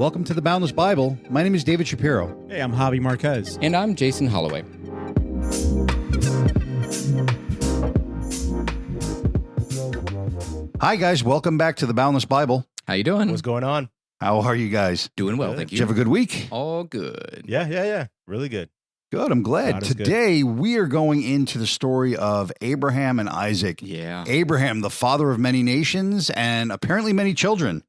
Welcome to the Boundless Bible. My name is David Shapiro. Hey, I'm Javi Marquez. And I'm Jason Holloway. Hi, guys. Welcome back to the Boundless Bible. How you doing? What's going on? How are you guys? Doing well, Good. thank Did you. you have a good week? All good. Yeah. Really good. Good. I'm glad. God is good. Today, we are going into the story of Abraham and Isaac. Yeah. Abraham, the father of many nations and apparently many children.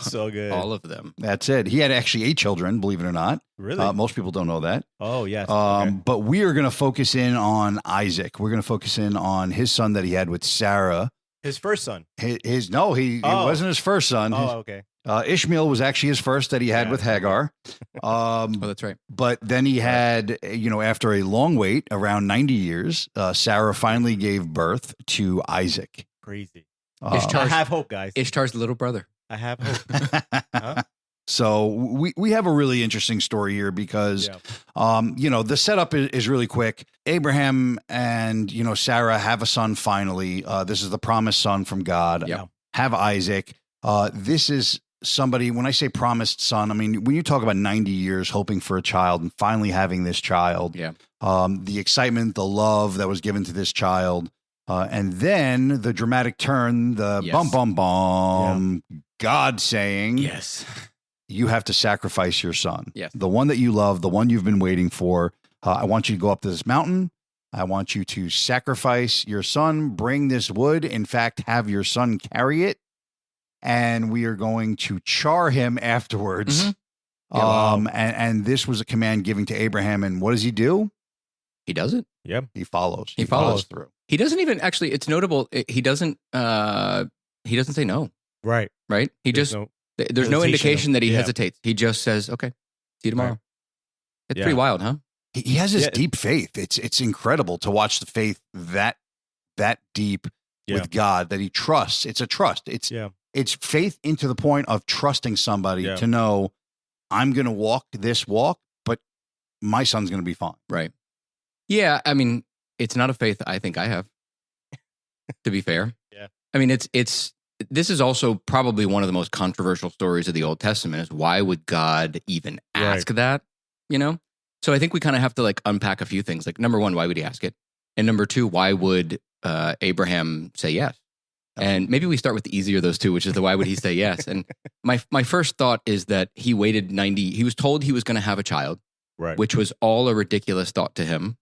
So good. All of them. That's it. He had actually 8 children, believe it or not. Really? Most people don't know that. Oh, yes. Okay. But we are going to focus in on Isaac. We're going to focus in on his son that he had with Sarah. His first son. It Oh. wasn't his first son. Oh, okay. Ishmael was actually his first that he had Yeah. with Hagar. Oh, that's right. But then he had, after a long wait, around 90 years, Sarah finally gave birth to Isaac. Crazy. Ishtar- I have hope, guys. Ishtar's little brother. I have hope. Huh? So we have a really interesting story here because, the setup is really quick. Abraham and, Sarah have a son finally. This is the promised son from God. Yeah. Have Isaac. This is somebody, when I say promised son, I mean, when you talk about 90 years hoping for a child and finally having this child, Yeah. the excitement, the love that was given to this child, and then the dramatic turn, the Yes. bum, bum, bum, God saying, Yes. you have to sacrifice your son. Yes. The one that you love, the one you've been waiting for. I want you to go up to this mountain. I want you to sacrifice your son, bring this wood. In fact, have your son carry it. And we are going to char him afterwards. Mhm. Yeah, wow. And this was a command given to Abraham. And what does he do? He does it. Yep. He follows. He follows. through. He doesn't even actually, it's notable. He doesn't say no, Right. right? There's no indication that he hesitates. He just says, okay, see you tomorrow. Right. It's Yeah. pretty wild, huh? He has this Yeah. deep faith. It's incredible to watch the faith that deep with God that he trusts. It's a trust. It's faith into the point of trusting somebody to know I'm going to walk this walk, but my son's going to be fine. Right. Yeah. I mean, it's not a faith I think I have, to be fair. Yeah. I mean, this is also probably one of the most controversial stories of the Old Testament is why would God even ask that, So I think we kind of have to unpack a few things. Like, number one, why would he ask it? And number two, why would Abraham say yes? And maybe we start with the easier of those two, which is the why would he say yes? And my first thought is that he waited 90, he was told he was going to have a child, Right. which was all a ridiculous thought to him.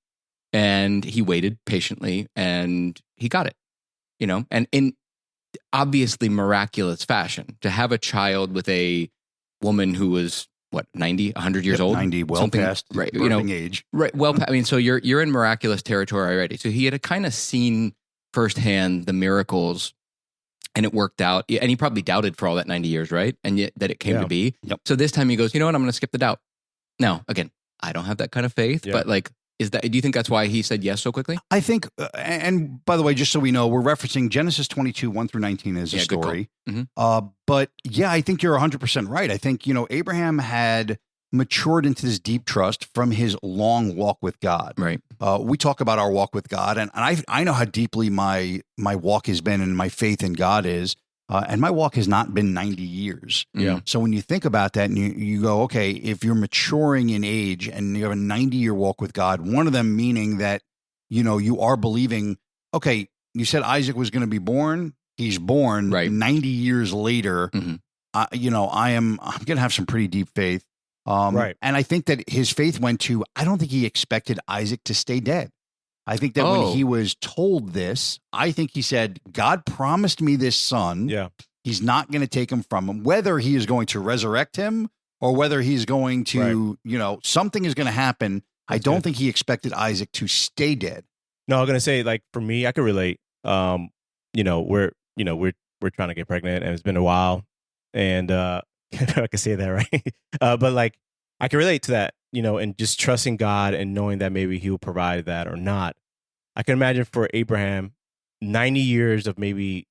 And he waited patiently and he got it, and in obviously miraculous fashion to have a child with a woman who was 90, 100 years old, 90, well Something- past right, birthing age. right. Well, I mean, so you're in miraculous territory already. So he had kind of seen firsthand the miracles and it worked out. And he probably doubted for all that 90 years, right? And yet that it came to be. Yep. So this time he goes, you know what? I'm going to skip the doubt. Now, again, I don't have that kind of faith, but do you think that's why he said yes so quickly? I think, and by the way, just so we know, we're referencing Genesis 22, 1 through 19 as a Yeah, good call. story. Mhm. But yeah, I think you're 100% right. I think, Abraham had matured into this deep trust from his long walk with God. Right. We talk about our walk with God, and I know how deeply my walk has been and my faith in God is. And my walk has not been 90 years. Yeah. So when you think about that and you go, okay, if you're maturing in age and you have a 90-year walk with God, one of them meaning that, you are believing, okay, you said Isaac was going to be born. He's born. Right. 90 years later, Mhm. I'm going to have some pretty deep faith. Right. And I think that his faith went to, I don't think he expected Isaac to stay dead. I think that Oh. when he was told this, I think he said, God promised me this son. Yeah. He's not going to take him from him, whether he is going to resurrect him or whether he's going to, something is going to happen. I don't think he expected Isaac to stay dead. No, I'm gonna say for me, I could relate. We're trying to get pregnant, and it's been a while, and I can say that right. But I can relate to that, and just trusting God and knowing that maybe He will provide that or not. I can imagine for Abraham, 90 years of maybe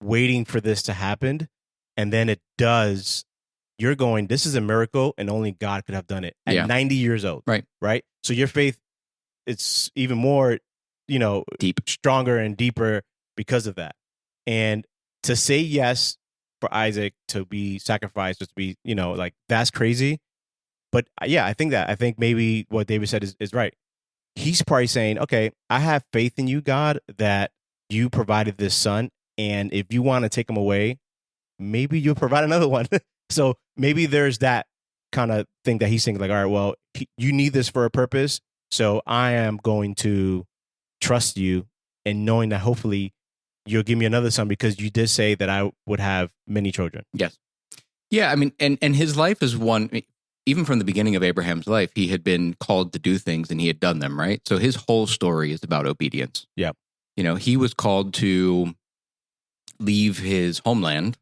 waiting for this to happen, and then it does. You're going, this is a miracle, and only God could have done it at 90 years old. Right. So your faith, it's even more, Deep. stronger and deeper because of that. And to say yes for Isaac to be sacrificed, just to be, like that's crazy. But I think maybe what David said is right. He's probably saying, okay, I have faith in you, God, that you provided this son. And if you want to take him away, maybe you'll provide another one. So maybe there's that kind of thing that he's thinking like, all right, well, you need this for a purpose. So I am going to trust you and knowing that hopefully you'll give me another son because you did say that I would have many children. Yes. Yeah. I mean, and his life is one, even from the beginning of Abraham's life, he had been called to do things and he had done them, right? So his whole story is about obedience. Yeah. He was called to leave his homeland,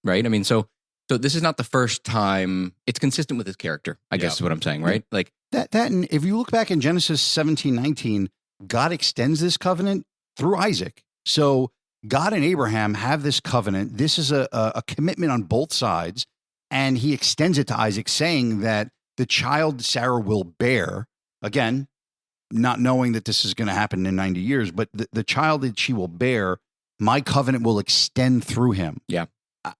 right? I mean, so this is not the first time. It's consistent with his character, I guess is what I'm saying, right? Like that. And if you look back in Genesis 17:19, God extends this covenant through Isaac. So God and Abraham have this covenant. This is a commitment on both sides. And he extends it to Isaac, saying that the child Sarah will bear, again, not knowing that this is going to happen in 90 years, but the child that she will bear, my covenant will extend through him. Yeah.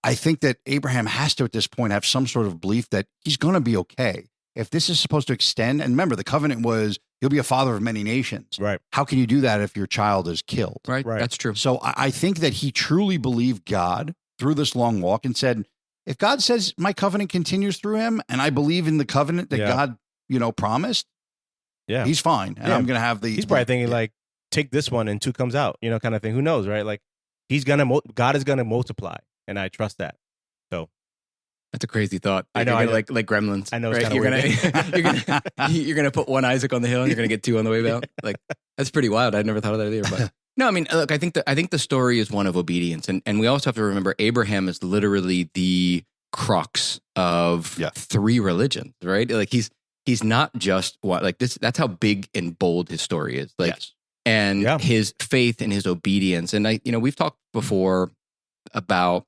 I think that Abraham has to, at this point, have some sort of belief that he's going to be okay. If this is supposed to extend, and remember, the covenant was, you'll be a father of many nations. Right. How can you do that if your child is killed? Right. That's true. So I think that he truly believed God through this long walk and said, if God says my covenant continues through him and I believe in the covenant that God, promised, he's fine. And I'm going to have he's probably thinking like, take this one and two comes out, kind of thing. Who knows, right? Like God is going to multiply and I trust that. So that's a crazy thought. I know. Like Gremlins. I know. Right? You're gonna put one Isaac on the hill and you're going to get two on the way out. Like that's pretty wild. I never thought of that either, but no, I mean, look, I think the story is one of obedience. And we also have to remember Abraham is literally the crux of three religions, right? Like he's not just one, like this, that's how big and bold his story is. Like, and his faith and his obedience. And we've talked before about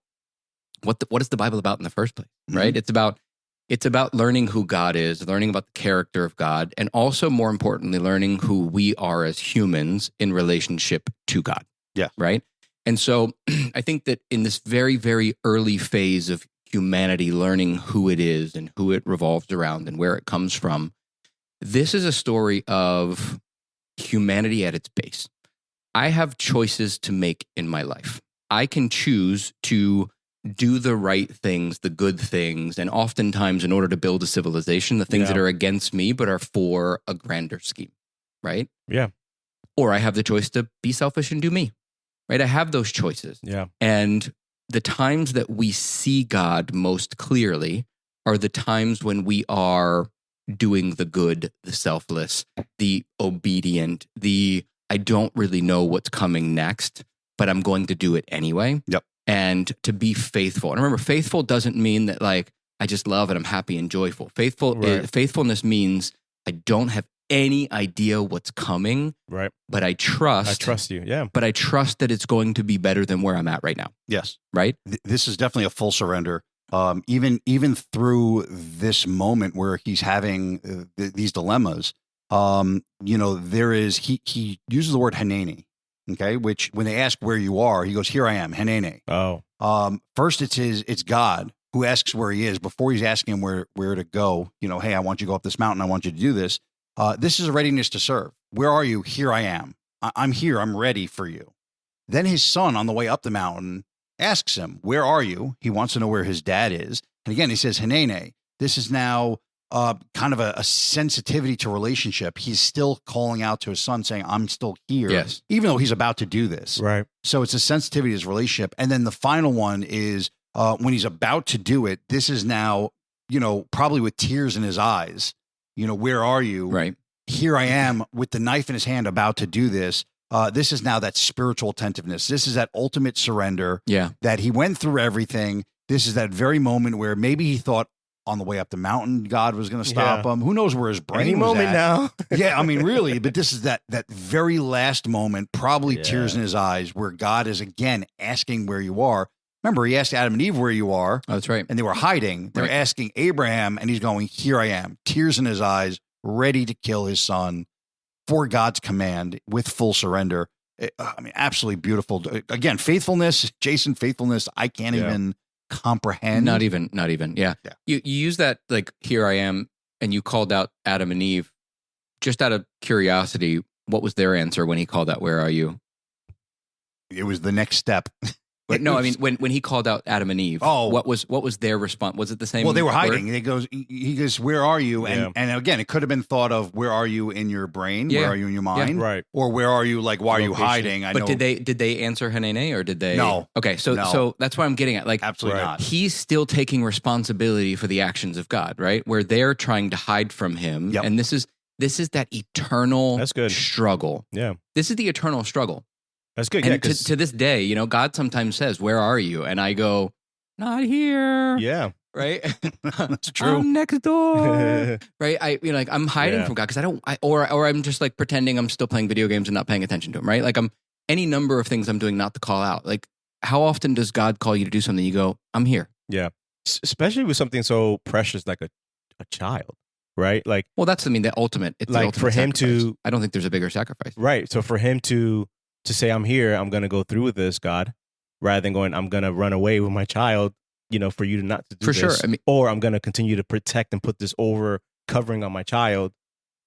what is the Bible about in the first place, right? It's about learning who God is, learning about the character of God, and also, more importantly, learning who we are as humans in relationship to God. Yeah. Right? And so I think that in this very, very early phase of humanity, learning who it is and who it revolves around and where it comes from, this is a story of humanity at its base. I have choices to make in my life. I can choose to do the right things, the good things, and oftentimes in order to build a civilization, the things that are against me but are for a grander scheme, right? Yeah. Or I have the choice to be selfish and do me, right? I have those choices. Yeah. And the times that we see God most clearly are the times when we are doing the good, the selfless, the obedient, I don't really know what's coming next, but I'm going to do it anyway. Yep. And to be faithful. And remember, faithful doesn't mean that like I just love and I'm happy and joyful. Faithfulness means I don't have any idea what's coming, right? But I trust you, yeah. But I trust that it's going to be better than where I'm at right now. Yes, right. This is definitely a full surrender. Even through this moment where he's having these dilemmas, there is he uses the word hineni. Okay, which when they ask where you are, he goes, "Here I am, hineni." Oh, first it's God who asks where he is before he's asking him where to go. Hey, I want you to go up this mountain. I want you to do this. This is a readiness to serve. Where are you? Here I am. I'm here. I'm ready for you. Then his son on the way up the mountain asks him, "Where are you?" He wants to know where his dad is. And again, he says, hineni. This is now kind of a sensitivity to relationship. He's still calling out to his son saying, I'm still here, even though he's about to do this. Right. So it's a sensitivity to his relationship. And then the final one is when he's about to do it, this is now, probably with tears in his eyes, where are you? Right. Here I am with the knife in his hand about to do this. This is now that spiritual attentiveness. This is that ultimate surrender that he went through everything. This is that very moment where maybe he thought, on the way up the mountain, God was going to stop him. Who knows where his brain Any was moment at. now. Yeah, I mean, really. But this is that very last moment, probably tears in his eyes, where God is again asking where you are. Remember, he asked Adam and Eve where you are. Oh, that's right. And they were hiding. They're asking Abraham, and he's going, here I am, tears in his eyes, ready to kill his son for God's command with full surrender. I mean, absolutely beautiful. Again, faithfulness, Jason, faithfulness. I can't even comprehend. Not even. Yeah. You use that like, here I am, and you called out Adam and Eve. Just out of curiosity, what was their answer when he called out, "Where are you?" It was the next step. No, I mean when he called out Adam and Eve. Oh, what was their response? Was it the same? Well, they were word? hiding. He goes, "Where are you?" And again, it could have been thought of, "Where are you in your brain? Where are you in your mind? Right. Or where are you? Like, why are you hiding?" But did they answer hineni, or did they? No. Okay, so that's what I'm getting at. Like, absolutely not. He's still taking responsibility for the actions of God, right? Where they're trying to hide from him, and this is that eternal struggle. Yeah, this is the eternal struggle. That's good. And to this day, God sometimes says, "Where are you?" And I go, "Not here." Yeah. Right. That's true. I'm next door. Right. I'm hiding from God because or I'm just like pretending I'm still playing video games and not paying attention to him. Right. Like any number of things I'm doing not to call out. Like, how often does God call you to do something? You go, "I'm here." Yeah. Especially with something so precious like a child. Right. Like, well, that's, the ultimate. It's like the ultimate for him sacrifice. to, I don't think there's a bigger sacrifice. Right. So for him to say, "I'm here, I'm going to go through with this, God," rather than going, "I'm going to run away with my child, for you not to do this." For sure. Or I'm going to continue to protect and put this over covering on my child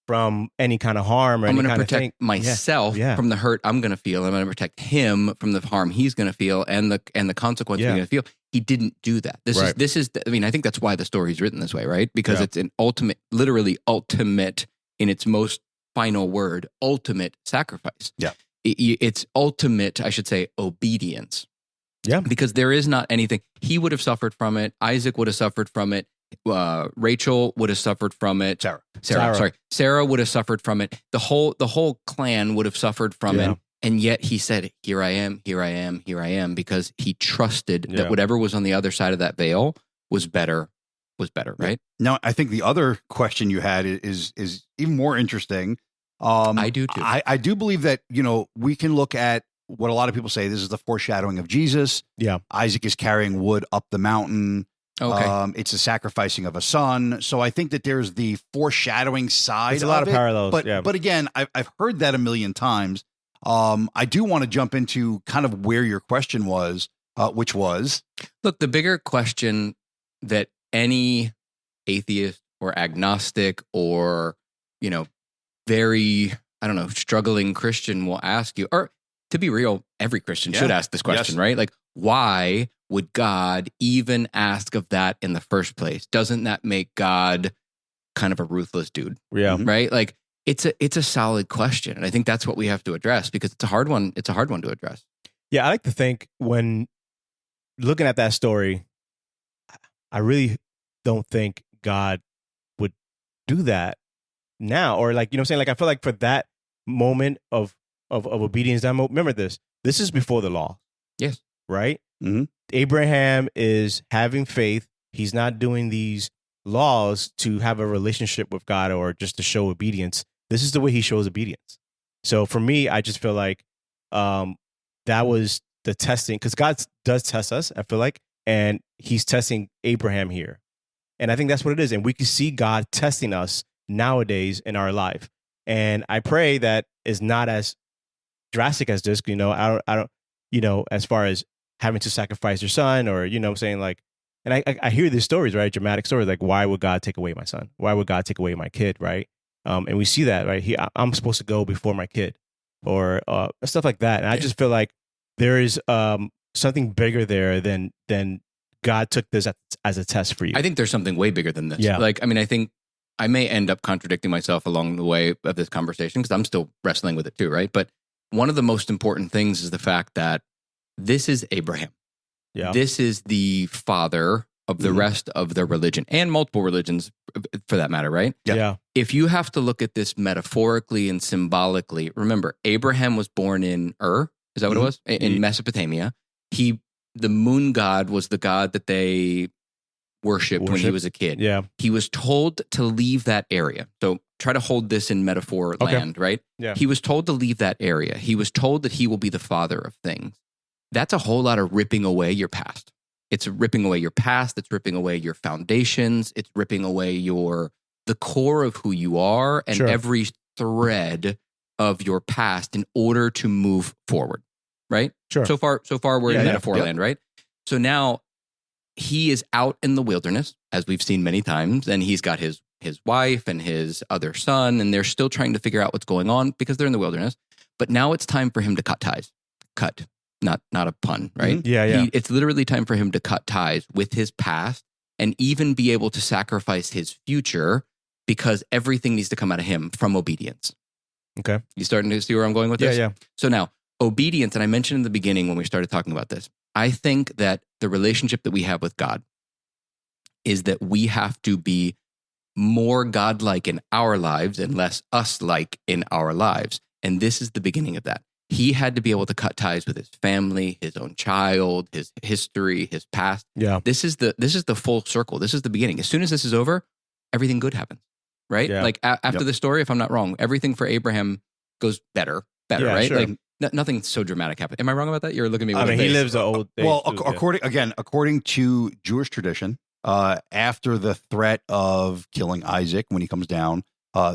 from any kind of harm or I'm any going to kind of thing. protect myself from the hurt I'm going to feel. I'm going to protect him from the harm he's going to feel and the consequences he's going to feel. He didn't do that. This is I think that's why the story's written this way, right? Because it's an ultimate, literally ultimate in its most final word, ultimate sacrifice. Yeah. It's ultimate, I should say, obedience. Yeah. Because there is not anything. He would have suffered from it. Isaac would have suffered from it. Rachel would have suffered from it. Sarah would have suffered from it. The whole clan would have suffered from it. And yet he said, "Here I am, here I am, here I am," because he trusted that whatever was on the other side of that veil was better, right? Now, I think the other question you had is even more interesting. I do too. I do believe that, we can look at what a lot of people say. This is the foreshadowing of Jesus. Yeah. Isaac is carrying wood up the mountain. Okay. It's a sacrificing of a son. So I think that there's the foreshadowing side. There's a lot of parallels. But again, I've heard that a million times. I do want to jump into kind of where your question was, which was, look, the bigger question that any atheist or agnostic or, very, struggling Christian will ask you, or to be real, every Christian should ask this question, right? Like, why would God even ask of that in the first place? Doesn't that make God kind of a ruthless dude? Yeah. Right? Like, it's a solid question. And I think that's what we have to address because it's a hard one. It's a hard one to address. Yeah. I like to think when looking at that story, I really don't think God would do that now. Or like, what I'm saying? Like, I feel like for that moment of obedience, remember this is before the law. Yes. Right? Mm-hmm. Abraham is having faith. He's not doing these laws to have a relationship with God or just to show obedience. This is the way he shows obedience. So for me, I just feel like that was the testing, because God does test us, I feel like, and he's testing Abraham here. And I think that's what it is. And we can see God testing us nowadays in our life. And I pray that is not as drastic as this, I don't, as far as having to sacrifice your son or, I'm saying, like, and I hear these stories, right? Dramatic stories, like, why would God take away my son? Why would God take away my kid, right? And we see that, right? I'm supposed to go before my kid or stuff like that. And I just feel like there is something bigger there than God took this as a test for you. I think there's something way bigger than this. Yeah. Like, I think I may end up contradicting myself along the way of this conversation because I'm still wrestling with it too, right? But one of the most important things is the fact that this is Abraham. Yeah. This is the father of the rest of their religion and multiple religions for that matter, right? Yeah. If you have to look at this metaphorically and symbolically, remember, Abraham was born in Ur. Is that what it was? In Mesopotamia. The moon god was the god that they worshipped when he was a kid. Yeah. He was told to leave that area. So try to hold this in metaphor land, right? Yeah. He was told to leave that area. He was told that he will be the father of things. That's a whole lot of ripping away your past. It's ripping away your past. It's ripping away your foundations. It's ripping away the core of who you are and every thread of your past in order to move forward, right? Sure. So far we're in metaphor land, right? So now he is out in the wilderness, as we've seen many times, and he's got his wife and his other son, and they're still trying to figure out what's going on because they're in the wilderness. But now it's time for him to cut ties. Cut, not a pun, right? Mm-hmm. Yeah. It's literally time for him to cut ties with his past and even be able to sacrifice his future because everything needs to come out of him from obedience. Okay. You starting to see where I'm going with this? Yeah. So now, obedience, and I mentioned in the beginning when we started talking about this, I think that the relationship that we have with God is that we have to be more God-like in our lives and less us-like in our lives. And this is the beginning of that. He had to be able to cut ties with his family, his own child, his history, his past. Yeah. This is the full circle. This is the beginning. As soon as this is over, everything good happens, right? Yeah. Like after the story, if I'm not wrong, everything for Abraham goes better, right? Sure. Like nothing so dramatic happened. Am I wrong about that? You're looking at me. I mean, he lives the old days. Well, too, according to Jewish tradition, after the threat of killing Isaac when he comes down,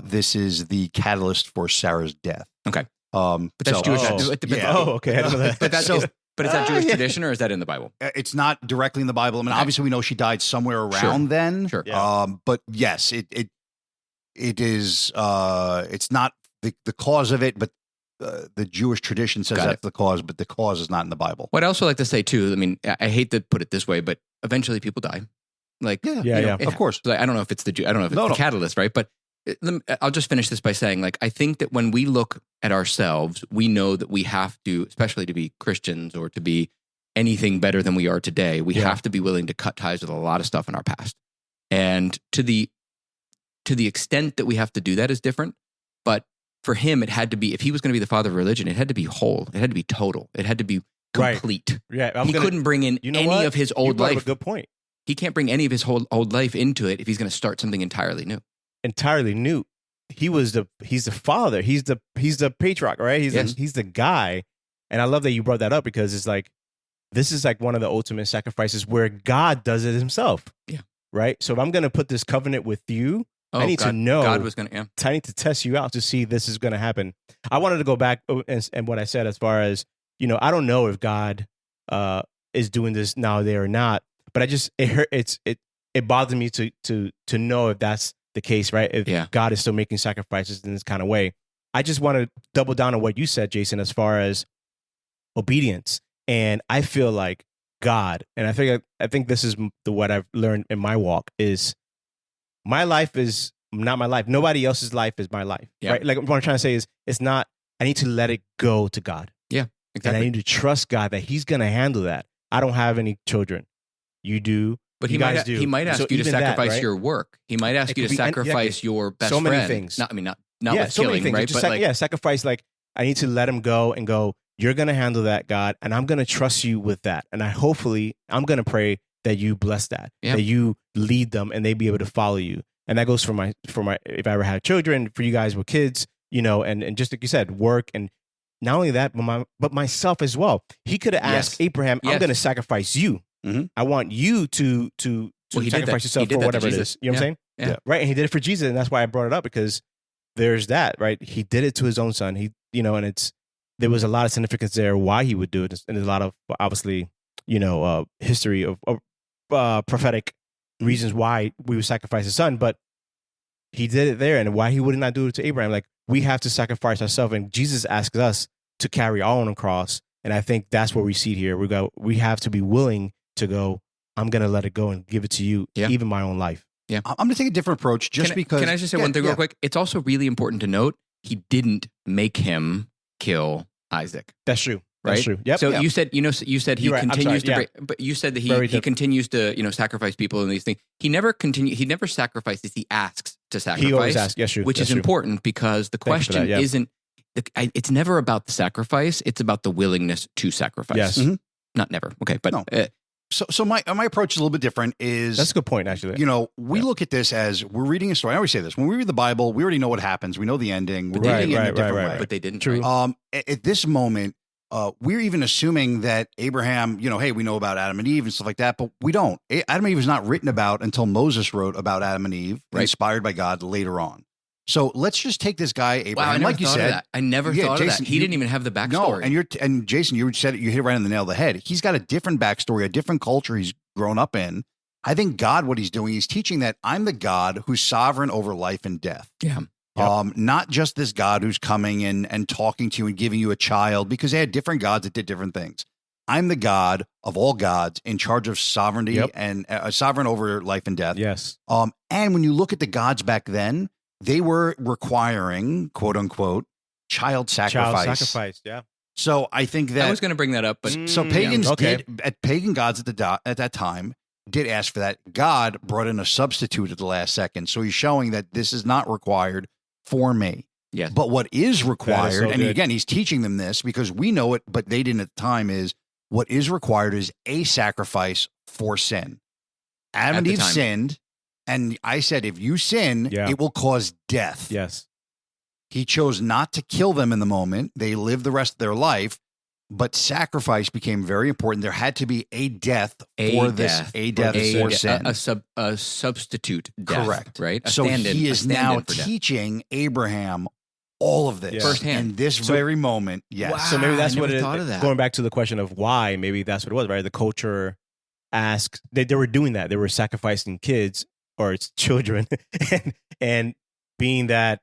this is the catalyst for Sarah's death. Okay. But that's Jewish. Okay. I don't know that. But is that Jewish tradition or is that in the Bible? It's not directly in the Bible. I mean, obviously we know she died somewhere around then. Sure. Yeah. But yes, it is. It's not the cause of it, but the Jewish tradition says that's the cause, but the cause is not in the Bible. What I also like to say too, I mean, I hate to put it this way, but eventually people die. Like, of course. Like, I don't know if it's the catalyst, right? But I'll just finish this by saying, like, I think that when we look at ourselves, we know that we have to, especially to be Christians or to be anything better than we are today, we have to be willing to cut ties with a lot of stuff in our past. And to the extent that we have to do that is different. But for him, it had to be, if he was going to be the father of religion, it had to be whole. It had to be total. It had to be complete. Right. Yeah, he couldn't bring in any of his old life. A good point. He can't bring any of his old life into it if he's going to start something entirely new. Entirely new. He's the father. He's the patriarch, right? He's the guy. And I love that you brought that up because it's like, this is like one of the ultimate sacrifices where God does it himself. Yeah. Right. So if I'm going to put this covenant with you, I need to know. God was going to. Yeah. I need to test you out to see this is going to happen. I wanted to go back and what I said as far as, I don't know if God is doing this now there or not, but it bothers me to know if that's the case, right? If God is still making sacrifices in this kind of way. I just want to double down on what you said, Jason, as far as obedience. And I feel like God, and I think this is what I've learned in my walk is my life is not my life. Nobody else's life is my life, right? Like what I'm trying to say is it's not, I need to let it go to God. Yeah, exactly. And I need to trust God that he's going to handle that. I don't have any children. You do. But he might ask you to sacrifice your work. He might ask you to sacrifice your best friend. So many things. Not with killing, right? But sacrifice. Like I need to let him go and go. You're going to handle that, God, and I'm going to trust you with that. And I'm going to pray that you bless that, that you lead them, and they be able to follow you. And that goes for my if I ever had children, for you guys with kids, and just like you said, work, and not only that, but myself as well. He could have asked Abraham, "I'm going to sacrifice you." Mm-hmm. I want you to sacrifice yourself for whatever it is. You know what I'm saying? Yeah. Right. And he did it for Jesus. And that's why I brought it up, because there's that, right? He did it to his own son. And there was a lot of significance there why he would do it. And there's a lot of, obviously, history of prophetic reasons why we would sacrifice his son. But he did it there. And why he would not do it to Abraham? Like, we have to sacrifice ourselves. And Jesus asks us to carry our own cross. And I think that's what we see here. We have to be willing to go, I'm going to let it go and give it to you, even my own life. Yeah. I'm going to take a different approach because... Can I just say one thing real quick? It's also really important to note, he didn't make him kill Isaac. That's true. Right? That's true. Yep. So you said he continues to break, but you said that he continues to, sacrifice people and these things. He never sacrifices. He asks to sacrifice. He always asks. Yes, true. Which is important because the question isn't, it's never about the sacrifice. It's about the willingness to sacrifice. Yes. Mm-hmm. Not never. Okay. But no. So my approach is a little bit different. That's a good point, actually. We look at this as we're reading a story. I always say this: when we read the Bible, we already know what happens. We know the ending. We're reading it in a different way. But they didn't. True. At this moment, we're even assuming that Abraham, hey, we know about Adam and Eve and stuff like that, but we don't. Adam and Eve is not written about until Moses wrote about Adam and Eve, inspired by God later on. So let's just take this guy, Abraham, wow, like you said. I never thought of that. He didn't even have the backstory. No, and Jason, you said it, you hit right on the nail of the head. He's got a different backstory, a different culture he's grown up in. I think God, what he's doing, he's teaching that I'm the God who's sovereign over life and death. Yeah. Yep. Not just this God who's coming and talking to you and giving you a child, because they had different gods that did different things. I'm the God of all gods in charge of sovereignty and sovereign over life and death. Yes. And when you look at the gods back then, they were requiring, quote unquote, child sacrifice. Child sacrifice, yeah. So I think that I was going to bring that up, but so pagans pagan gods at that time did ask for that. God brought in a substitute at the last second. So he's showing that this is not required for me. Yes. But what is required, so and good. again, he's teaching them this because we know it, but they didn't at the time, is what is required is a sacrifice for sin. Adam and Eve sinned, and I said, if you sin, it will cause death. Yes. He chose not to kill them in the moment. They lived the rest of their life, but sacrifice became very important. There had to be a death for sin. A substitute death. Correct. Right? So he is now teaching Abraham all of this firsthand in this very moment. Yes. Wow, so maybe that's what it is. Going back to the question of why, maybe that's what it was, right? The culture asked, they were doing that. They were sacrificing kids or its children and being that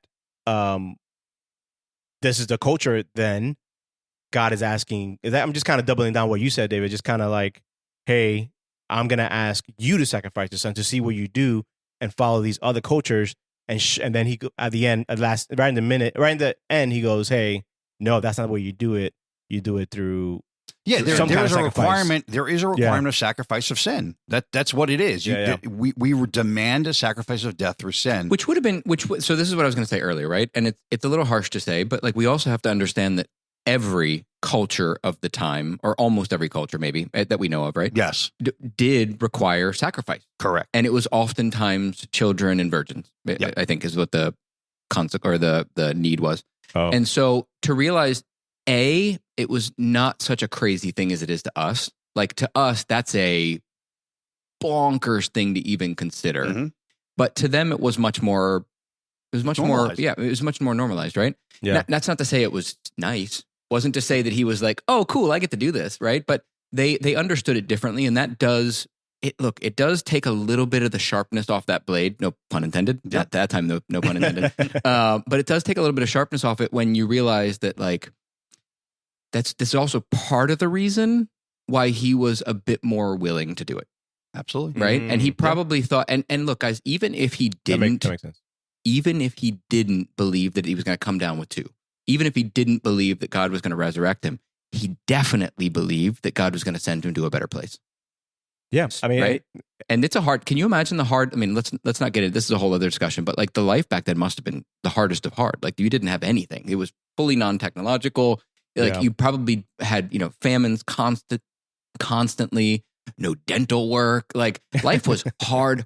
this is the culture, then God is asking, I'm just kind of doubling down what you said, David, just kind of like, hey, I'm going to ask you to sacrifice your son to see what you do and follow these other cultures. And then he, at the end, right in the end, he goes, hey, no, that's not the way you do it. You do it through there is a requirement. There is a requirement of sacrifice of sin. That's what it is. We demand a sacrifice of death through sin, which would have been so this is what I was going to say earlier, right? And it's a little harsh to say, but like we also have to understand that every culture of the time, or almost every culture maybe that we know of, right? Yes, did require sacrifice. Correct, and it was oftentimes children and virgins. I think is what the concept or the need was. Oh. And so to realize, it was not such a crazy thing as it is to us. Like to us, that's a bonkers thing to even consider. Mm-hmm. But to them, it was much more. It was much normalized. more. Yeah, it was much more normalized, right? Yeah. That's not to say it was nice. Wasn't to say that he was like, oh, cool, I get to do this, right? But they understood it differently, and that does it. Look, it does take a little bit of the sharpness off that blade. No pun intended. Yeah. At that time, no pun intended. But it does take a little bit of sharpness off it when you realize that, like, this is also part of the reason why he was a bit more willing to do it. Absolutely, right? And he probably thought. And look, guys, even if he didn't, that makes sense. Even if he didn't believe that he was going to come down with two, even if he didn't believe that God was going to resurrect him, he definitely believed that God was going to send him to a better place. Yeah, I mean, right? And it's a hard. Can you imagine the hard? I mean, let's not get it. This is a whole other discussion. But like the life back then must have been the hardest of hard. Like you didn't have anything. It was fully non-technological. Like you probably had famines constantly. No dental work. Like life was hard.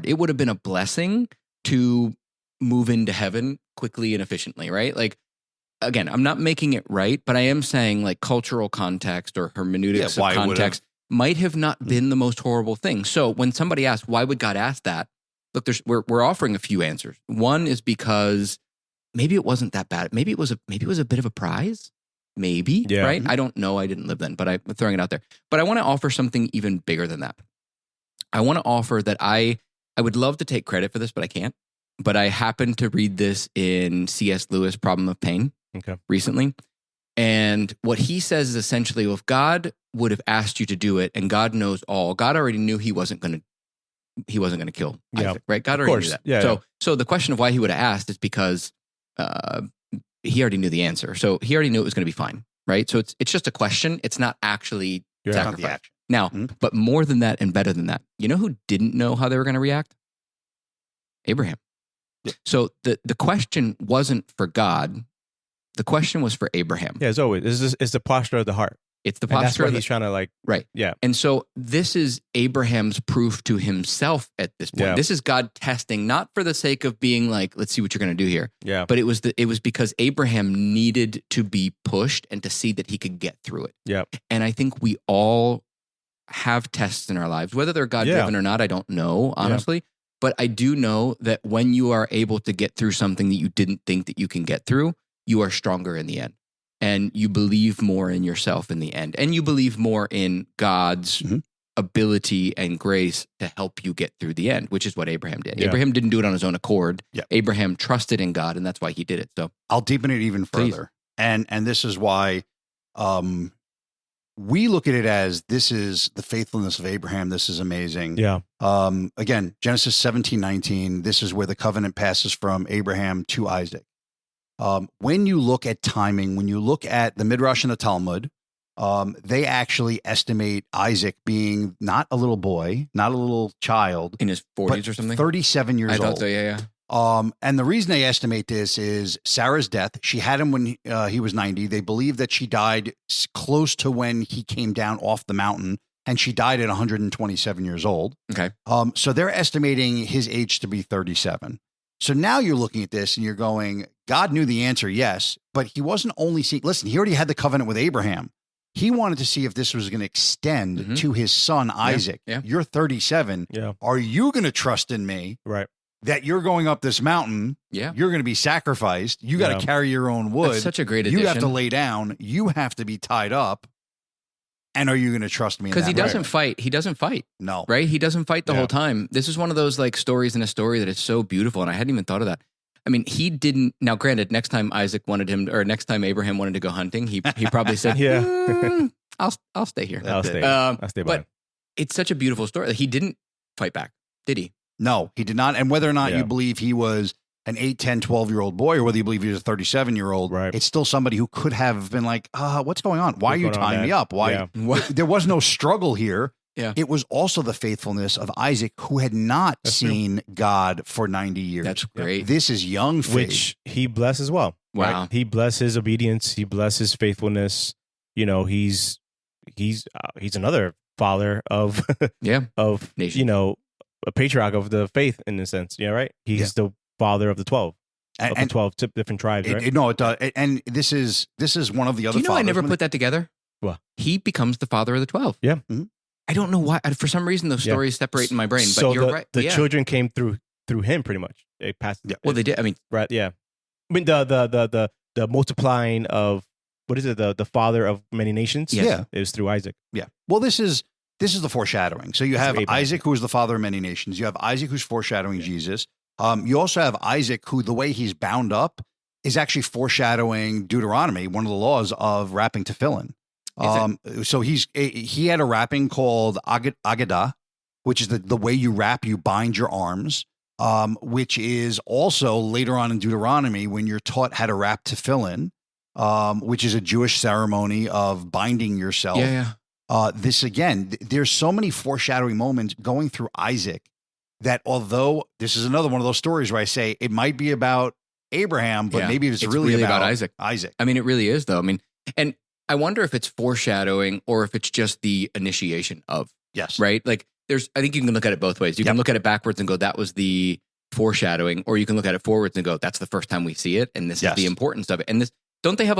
It would have been a blessing to move into heaven quickly and efficiently, right? Like, again, I'm not making it right, but I am saying like cultural context or hermeneutics of context might have not been the most horrible thing. So when somebody asks, why would God ask that? Look, we're offering a few answers. One is because maybe it wasn't that bad. Maybe it was a bit of a prize. Maybe, right? I don't know. I didn't live then, but I'm throwing it out there. But I want to offer something even bigger than that. I want to offer that I would love to take credit for this, but I can't. But I happened to read this in C.S. Lewis' Problem of Pain recently. And what he says is essentially, well, if God would have asked you to do it and God knows all, God already knew he wasn't going to kill Isaac, right? God already knew that. Yeah, so the question of why he would have asked is because he already knew the answer. So he already knew it was going to be fine, right? So it's just a question. It's not actually sacrifice. Now, but more than that and better than that, you know who didn't know how they were going to react? Abraham. Yeah. So the question wasn't for God. The question was for Abraham. Yeah, as always. It's the posture of the heart. It's the posture. That's what he's trying to like. Right. Yeah. And so this is Abraham's proof to himself at this point. Yeah. This is God testing, not for the sake of being like, let's see what you're going to do here. Yeah. But it was because Abraham needed to be pushed and to see that he could get through it. Yeah. And I think we all have tests in our lives, whether they're God-driven or not, I don't know, honestly. Yeah. But I do know that when you are able to get through something that you didn't think that you can get through, you are stronger in the end. And you believe more in yourself in the end. And you believe more in God's ability and grace to help you get through the end, which is what Abraham did. Yeah. Abraham didn't do it on his own accord. Yeah. Abraham trusted in God, and that's why he did it. So I'll deepen it even further. And this is why we look at it as this is the faithfulness of Abraham. This is amazing. Yeah. Again, Genesis 17:19, this is where the covenant passes from Abraham to Isaac. When you look at timing, when you look at the Midrash and the Talmud, they actually estimate Isaac being not a little boy, not a little child. in his 40s or something? 37 years I old. thought so, yeah. And the reason they estimate this is Sarah's death. She had him when he was 90. They believe that she died close to when he came down off the mountain, and she died at 127 years old. Okay. So they're estimating his age to be 37. So now you're looking at this and you're going, God knew the answer, yes, but he wasn't only seeing, listen, he already had the covenant with Abraham. He wanted to see if this was going to extend to his son, Isaac. Yeah. You're 37. Yeah. Are you going to trust in me? Right. That you're going up this mountain, Yeah. you're going to be sacrificed. You got to carry your own wood. That's such a great addition. You have to lay down. You have to be tied up. And are you going to trust me? Because he doesn't fight. He doesn't fight. No. Right? He doesn't fight the whole time. This is one of those like stories in a story that is so beautiful. And I hadn't even thought of that. I mean, he didn't. Now, granted, next time next time Abraham wanted to go hunting, he probably said, I'll stay here. I'll stay by. But it's such a beautiful story. He didn't fight back, did he? No, he did not. And whether or not you believe he was an 8, 10, 12-year-old boy, or whether you believe he was a 37-year-old, it's still somebody who could have been like, what's going on? Why are you tying me up? Why? There was no struggle here. Yeah. It was also the faithfulness of Isaac, who had not seen God for 90 years. That's great. This is young faith. Which he blessed as well. Wow. Right? He blessed his obedience. He blessed his faithfulness. You know, he's another father of of nation. You know, a patriarch of the faith in a sense. Yeah, right. He's the father of the 12. Of the 12 different tribes, right? It does. And this is one of the other. Do you know I never put that together? What? He becomes the father of the 12. Yeah. Mm-hmm. I don't know why. For some reason, those stories separate in my brain. But so you're right. The children came through him, pretty much. It passed. Yeah. Well, they did. I mean, right? Yeah. I mean, the multiplying of what is it? The father of many nations. Yes. Yeah, it was through Isaac. Yeah. Well, this is the foreshadowing. So you have Isaac, who is the father of many nations. You have Isaac, who's foreshadowing Jesus. You also have Isaac, who the way he's bound up is actually foreshadowing Deuteronomy, one of the laws of wrapping tefillin. So he had a wrapping called Agadah, which is the way you wrap, you bind your arms, which is also later on in Deuteronomy when you're taught how to wrap tefillin, which is a Jewish ceremony of binding yourself. Yeah. This again, there's so many foreshadowing moments going through Isaac that although this is another one of those stories where I say it might be about Abraham, but maybe it's really about Isaac. Isaac. I mean, it really is though. I mean, and I wonder if it's foreshadowing or if it's just the initiation of. Yes. Right? Like I think you can look at it both ways. You can look at it backwards and go, that was the foreshadowing, or you can look at it forwards and go, that's the first time we see it. And this is the importance of it. And don't they have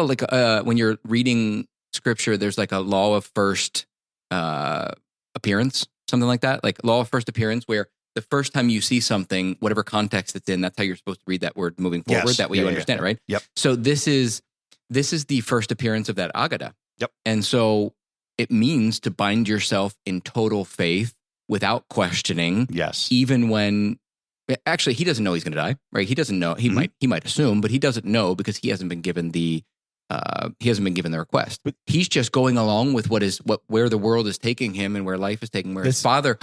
when you're reading scripture, there's like a law of first appearance, something like that? Like law of first appearance, where the first time you see something, whatever context it's in, that's how you're supposed to read that word moving forward. Yes. That way you understand it, right? Yep. So this is the first appearance of that Agadah. Yep. And so it means to bind yourself in total faith without questioning. Yes. Even when actually he doesn't know he's going to die, right? He doesn't know. He might assume, but he doesn't know because he hasn't been given the request. But he's just going along with where the world is taking him and where life is taking his father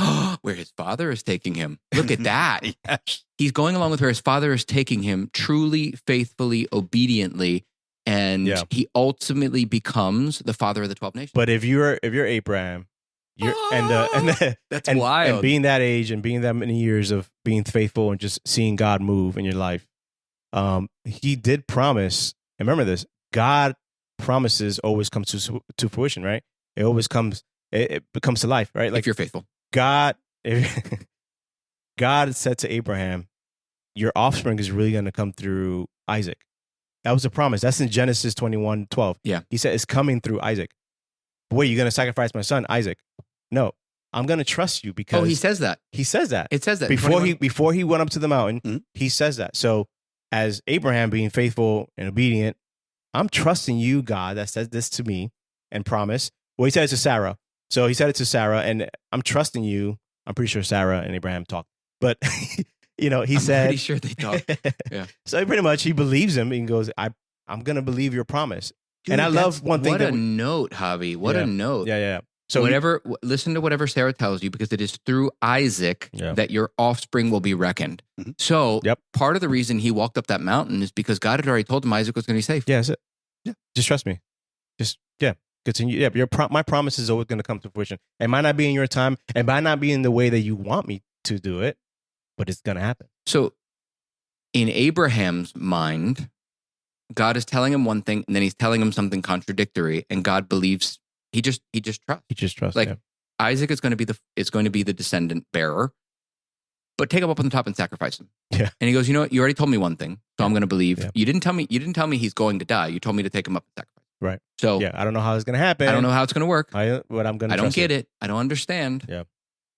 is taking him. Look at that. Yes. He's going along with where his father is taking him, truly, faithfully, obediently. And he ultimately becomes the father of the 12 nations. But if you're Abraham, that's wild. And being that age and being that many years of being faithful and just seeing God move in your life, he did promise. And remember this: God promises always comes to fruition, right? It always comes. It becomes to life, right? Like if you're faithful, God said to Abraham, "Your offspring is really going to come through Isaac." That was a promise. That's in Genesis 21:12. Yeah. He said, it's coming through Isaac. Wait, you're going to sacrifice my son, Isaac? No, I'm going to trust you because... Oh, he says that. He says that. It says that. Before he went up to the mountain, he says that. So as Abraham being faithful and obedient, I'm trusting you, God, that says this to me and promise. Well, he says to Sarah, So he said it to Sarah, and I'm trusting you. I'm pretty sure Sarah and Abraham talked, but he said, pretty sure they talked. Yeah. So pretty much he believes him and goes, I'm going to believe your promise. Dude, and I love one thing. What a note, Javi. What a note. Yeah. So listen to whatever Sarah tells you, because it is through Isaac that your offspring will be reckoned. Mm-hmm. So part of the reason he walked up that mountain is because God had already told him Isaac was going to be safe. Yeah, that's it. Yeah. Just trust me. Just, continue. Yeah, my promise is always going to come to fruition. It might not be in your time. It might not be in the way that you want me to do it, but it's going to happen. So in Abraham's mind, God is telling him one thing, and then he's telling him something contradictory, and God believes. He just trusts. He just trusts. Like Isaac is going to be the descendant bearer, but take him up on the top and sacrifice him. Yeah. And he goes, you know what? You already told me one thing, so I'm going to believe. Yeah. You didn't tell me he's going to die. You told me to take him up and sacrifice. Right. So I don't know how it's going to happen. I don't know how it's going to work. But I'm going to. I don't get it. I don't understand. Yeah.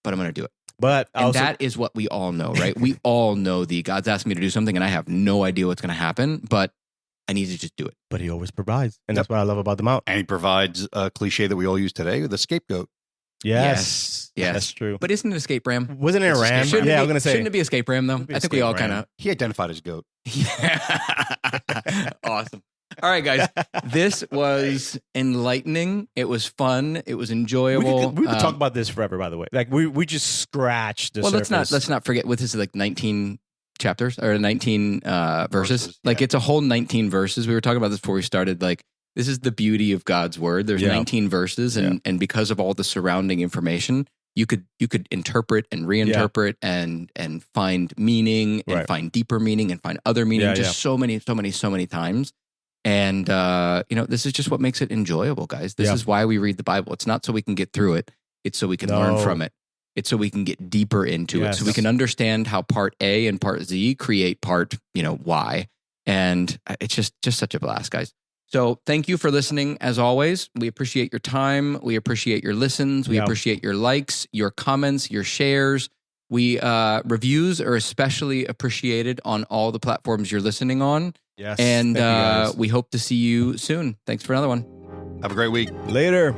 But I'm going to do it. But that is what we all know, right? We all know God's asked me to do something, and I have no idea what's going to happen, but I need to just do it. But he always provides. And that's what I love about the mountain. And he provides a cliche that we all use today, the scapegoat. Yes. That's true. But isn't it escape ram? Wasn't it a ram? I'm going to say. Shouldn't it be escape ram, though? I think we all kind of. He identified as goat. Yeah. Awesome. All right, guys. This was enlightening. It was fun. It was enjoyable. We could talk about this forever, by the way. Like we just scratched the surface. Let's not forget what this is, like 19 chapters or 19 verses. Like it's a whole 19 verses. We were talking about this before we started. Like this is the beauty of God's word. There's 19 verses, and because of all the surrounding information, you could interpret and reinterpret and find meaning and find deeper meaning and find other meaning so many times. And this is just what makes it enjoyable, guys. This is why we read the Bible. It's not so we can get through it. It's so we can learn from it. It's so we can get deeper into it. So we can understand how part A and part Z create part, Y. And it's just such a blast, guys. So thank you for listening. As always, we appreciate your time. We appreciate your listens. We appreciate your likes, your comments, your shares. Reviews are especially appreciated on all the platforms you're listening on. Yes. And we hope to see you soon. Thanks for another one. Have a great week. Later.